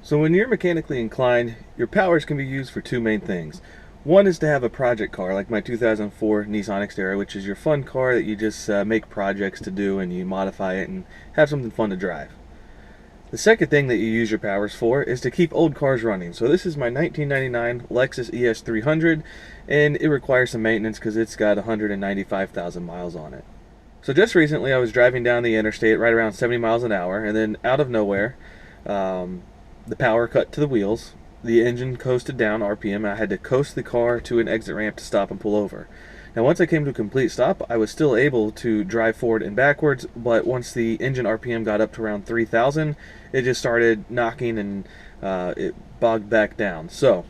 So when you're mechanically inclined, your powers can be used for two main things. One is to have a project car, like my 2004 Nissan Xterra, which is your fun car that you just make projects to do and you modify it and have something fun to drive. The second thing that you use your powers for is to keep old cars running. So this is my 1999 Lexus ES300, and it requires some maintenance because it's got 195,000 miles on it. So just recently I was driving down the interstate right around 70 miles an hour, and then out of nowhere, the power cut to the wheels, the engine coasted down RPM, and I had to coast the car to an exit ramp to stop and pull over. Now once I came to a complete stop, I was still able to drive forward and backwards, but once the engine RPM got up to around 3,000, it just started knocking and it bogged back down. So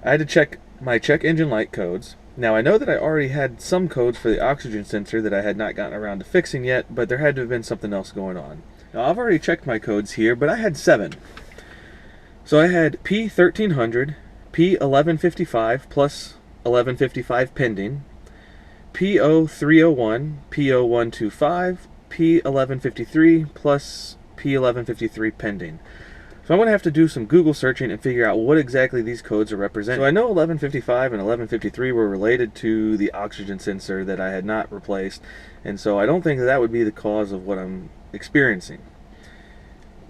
I had to check my check engine light codes. Now I know that I already had some codes for the oxygen sensor that I had not gotten around to fixing yet, but there had to have been something else going on. Now I've already checked my codes here, but I had 7. So I had P1300, P1155 plus 1155 pending, P0301, P0125, P1153 plus P1153 pending. So I'm going to have to do some Google searching and figure out what exactly these codes are representing. So I know 1155 and 1153 were related to the oxygen sensor that I had not replaced, and so I don't think that would be the cause of what I'm experiencing.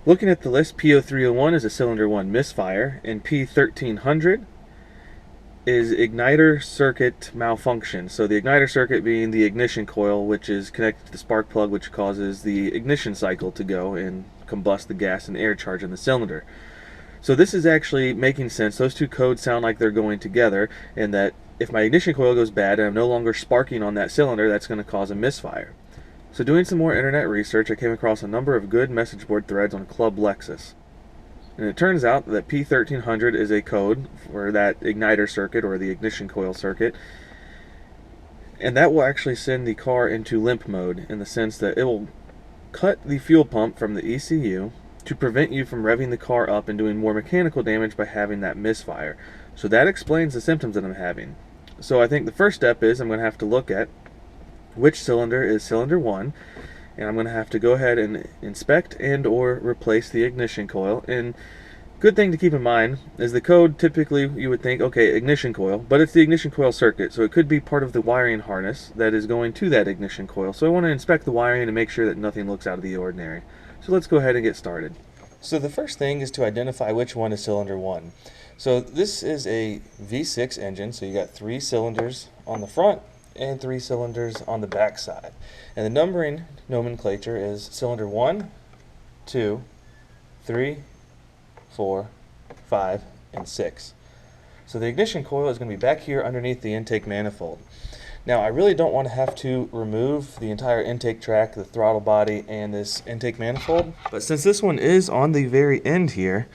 Looking at the list, P0301 is a cylinder 1 misfire, and P1300 is igniter circuit malfunction. So the igniter circuit being the ignition coil, which is connected to the spark plug, which causes the ignition cycle to go and combust the gas and air charge in the cylinder. So this is actually making sense. Those two codes sound like they're going together, and that if my ignition coil goes bad and I'm no longer sparking on that cylinder, that's going to cause a misfire. So doing some more internet research, I came across a number of good message board threads on Club Lexus. And it turns out that P1300 is a code for that igniter circuit or the ignition coil circuit. And that will actually send the car into limp mode in the sense that it will cut the fuel pump from the ECU to prevent you from revving the car up and doing more mechanical damage by having that misfire. So that explains the symptoms that I'm having. So I think the first step is I'm going to have to look at which cylinder is cylinder 1, and I'm going to have to go ahead and inspect and or replace the ignition coil. And good thing to keep in mind is the code, typically you would think, okay, ignition coil, but it's the ignition coil circuit, so it could be part of the wiring harness that is going to that ignition coil. So I want to inspect the wiring and make sure that nothing looks out of the ordinary. So let's go ahead and get started. So the first thing is to identify which one is cylinder 1. So this is a V6 engine, so you got 3 cylinders on the front and 3 cylinders on the back side. And the numbering nomenclature is cylinder 1, 2, 3, 4, 5, and 6. So the ignition coil is going to be back here underneath the intake manifold. Now I really don't want to have to remove the entire intake track, the throttle body, and this intake manifold, but since this one is on the very end here,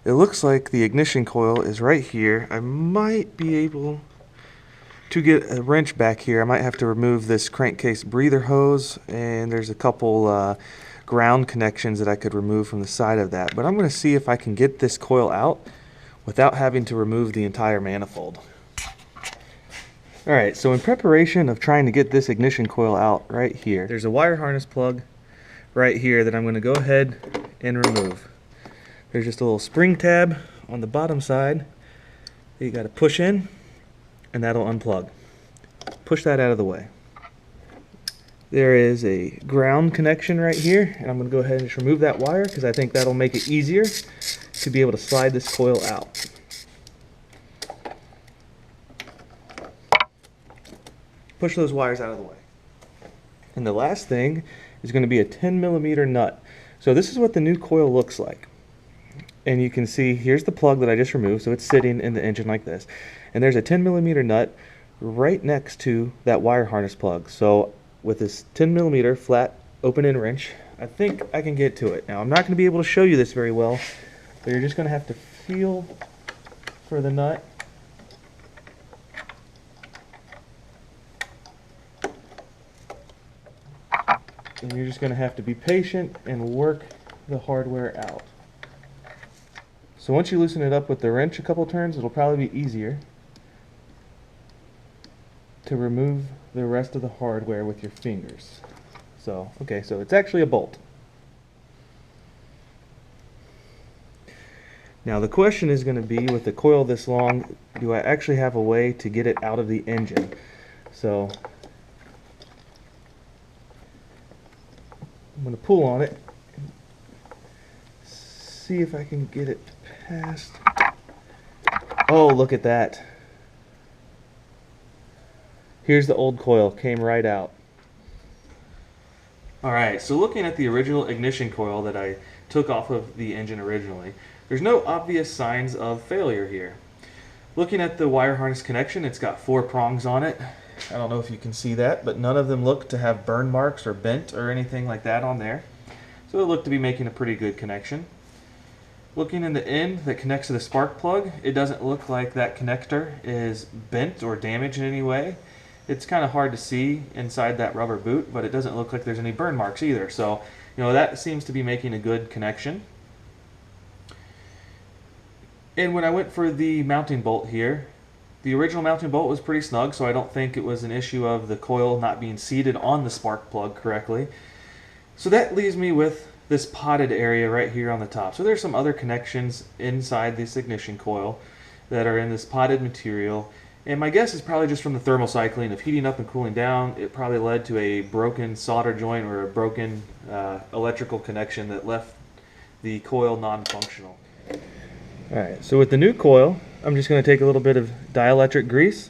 it looks like the ignition coil is right here. I might be able to get a wrench back here. I might have to remove this crankcase breather hose, and there's a couple ground connections that I could remove from the side of that. But I'm going to see if I can get this coil out without having to remove the entire manifold. Alright, so in preparation of trying to get this ignition coil out right here, there's a wire harness plug right here that I'm going to go ahead and remove. There's just a little spring tab on the bottom side that you got to push in, and that'll unplug. Push that out of the way. There is a ground connection right here, and I'm going to go ahead and just remove that wire because I think that'll make it easier to be able to slide this coil out. Push those wires out of the way. And the last thing is going to be a 10mm nut. So this is what the new coil looks like. And you can see here's the plug that I just removed, so it's sitting in the engine like this. And there's a 10mm nut right next to that wire harness plug. So with this 10mm flat open end wrench, I think I can get to it. Now I'm not going to be able to show you this very well, but you're just going to have to feel for the nut. And you're just going to have to be patient and work the hardware out. So once you loosen it up with the wrench a couple turns, it'll probably be easier to remove the rest of the hardware with your fingers. So, okay, so it's actually a bolt. Now the question is going to be, with the coil this long, do I actually have a way to get it out of the engine? So I'm going to pull on it, see if I can get it past. Oh, look at that. Here's the old coil, came right out. Alright, so looking at the original ignition coil that I took off of the engine originally, there's no obvious signs of failure here. Looking at the wire harness connection, it's got 4 prongs on it. I don't know if you can see that, but none of them look to have burn marks or bent or anything like that on there. So it looked to be making a pretty good connection. Looking in the end that connects to the spark plug, it doesn't look like that connector is bent or damaged in any way. It's kind of hard to see inside that rubber boot, but it doesn't look like there's any burn marks either. So, you know, that seems to be making a good connection. And when I went for the mounting bolt here, the original mounting bolt was pretty snug, so I don't think it was an issue of the coil not being seated on the spark plug correctly. So that leaves me with this potted area right here on the top. So there's some other connections inside this ignition coil that are in this potted material. And my guess is probably just from the thermal cycling of heating up and cooling down. It probably led to a broken solder joint or a broken electrical connection that left the coil non-functional. Alright, so with the new coil, I'm just going to take a little bit of dielectric grease,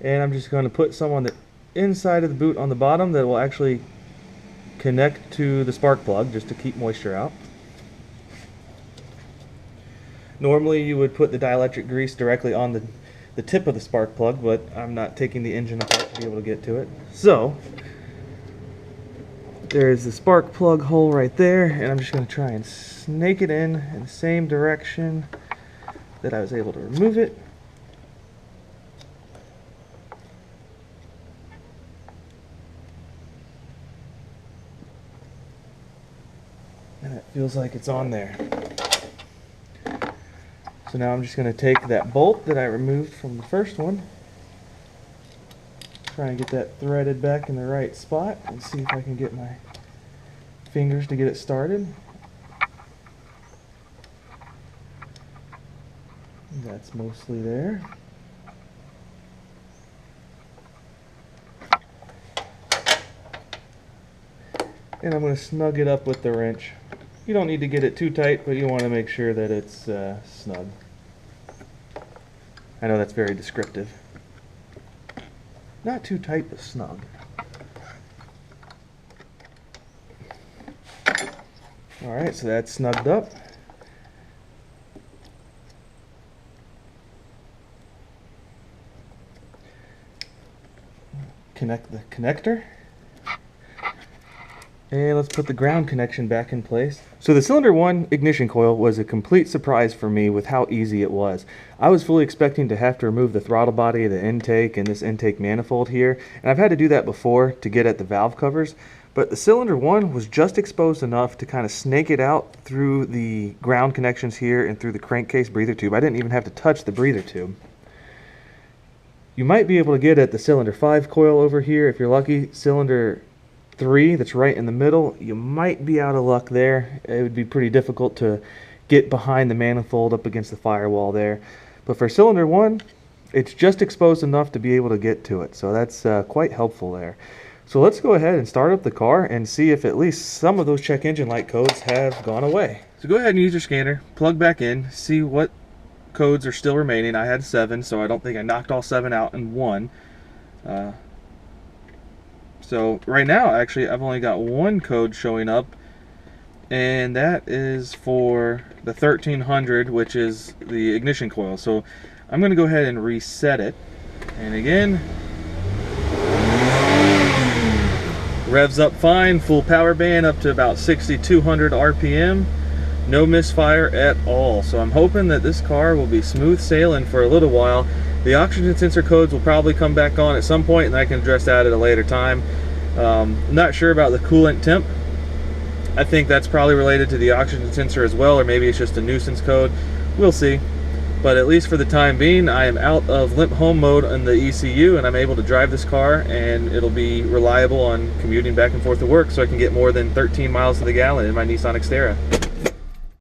and I'm just going to put some on the inside of the boot on the bottom that will actually connect to the spark plug just to keep moisture out. Normally you would put the dielectric grease directly on the tip of the spark plug, but I'm not taking the engine apart to be able to get to it. So there's the spark plug hole right there, and I'm just going to try and snake it in the same direction that I was able to remove it. And it feels like it's on there. So now I'm just going to take that bolt that I removed from the first one, try and get that threaded back in the right spot, and see if I can get my fingers to get it started. That's mostly there. And I'm going to snug it up with the wrench. You don't need to get it too tight, but you want to make sure that it's snug. I know that's very descriptive. Not too tight, but snug. Alright, so that's snugged up. Connect the connector. And let's put the ground connection back in place. So the cylinder 1 ignition coil was a complete surprise for me with how easy it was. I was fully expecting to have to remove the throttle body, the intake, and this intake manifold here. And I've had to do that before to get at the valve covers. But the cylinder 1 was just exposed enough to kind of snake it out through the ground connections here and through the crankcase breather tube. I didn't even have to touch the breather tube. You might be able to get at the cylinder 5 coil over here if you're lucky. Cylinder 3 that's right in the middle, you might be out of luck there. It would be pretty difficult to get behind the manifold up against the firewall there. But for cylinder 1, it's just exposed enough to be able to get to it. So that's quite helpful there. So let's go ahead and start up the car and see if at least some of those check engine light codes have gone away. So go ahead and use your scanner, plug back in, see what codes are still remaining. I had 7, so I don't think I knocked all 7 out in one. So right now, actually, I've only got 1 code showing up, and that is for the 1300, which is the ignition coil. So I'm going to go ahead and reset it. And again, revs up fine, full power band up to about 6,200 RPM. No misfire at all. So I'm hoping that this car will be smooth sailing for a little while. The oxygen sensor codes will probably come back on at some point, and I can address that at a later time. Not sure about the coolant temp. I think that's probably related to the oxygen sensor as well, or maybe it's just a nuisance code. We'll see. But at least for the time being, I am out of limp home mode on the ECU, and I'm able to drive this car, and it'll be reliable on commuting back and forth to work, so I can get more than 13 miles to the gallon in my Nissan Xterra.